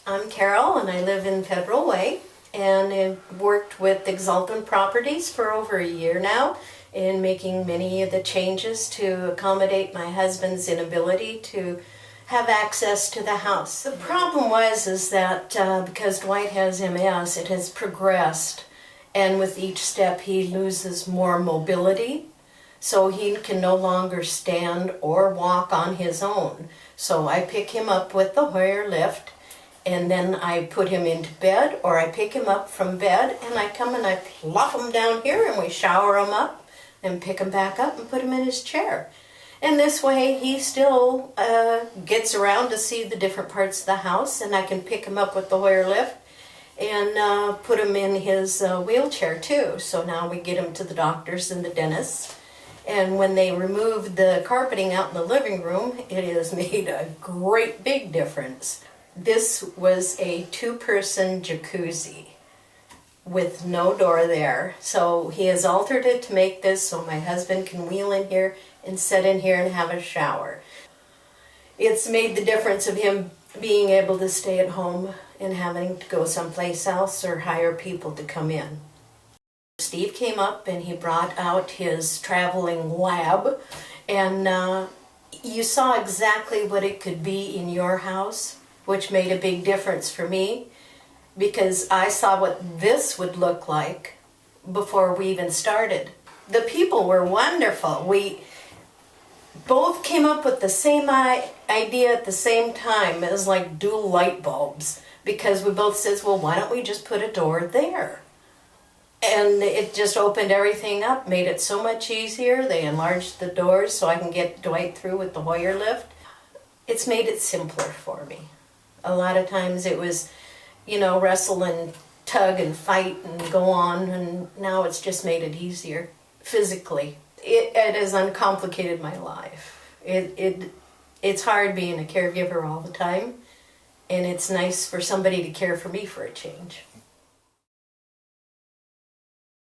I'm Carol and I live in Federal Way, and I've worked with Exalt Properties for over a year now in making many of the changes to accommodate my husband's inability to have access to the house. The problem is that because Dwight has MS, it has progressed, and with each step he loses more mobility, so he can no longer stand or walk on his own. So I pick him up with the Hoyer lift, and then I put him into bed, or I pick him up from bed and I come and I plop him down here and we shower him up and pick him back up and put him in his chair. And this way he still gets around to see the different parts of the house, and I can pick him up with the Hoyer lift and put him in his wheelchair too. So now we get him to the doctors and the dentists. And when they removed the carpeting out in the living room, it has made a great big difference. This was a two-person jacuzzi with no door there. So he has altered it to make this so my husband can wheel in here and sit in here and have a shower. It's made the difference of him being able to stay at home and having to go someplace else or hire people to come in. Steve came up and he brought out his traveling lab, and you saw exactly what it could be in your house, which made a big difference for me, because I saw what this would look like before we even started. The people were wonderful. We both came up with the same idea at the same time. It was like dual light bulbs, because we both said, well, why don't we just put a door there? And it just opened everything up, made it so much easier. They enlarged the doors so I can get Dwight through with the Hoyer lift. It's made it simpler for me. A lot of times it was, wrestle and tug and fight and go on, and now it's just made it easier physically. It has uncomplicated my life. It's hard being a caregiver all the time, and it's nice for somebody to care for me for a change.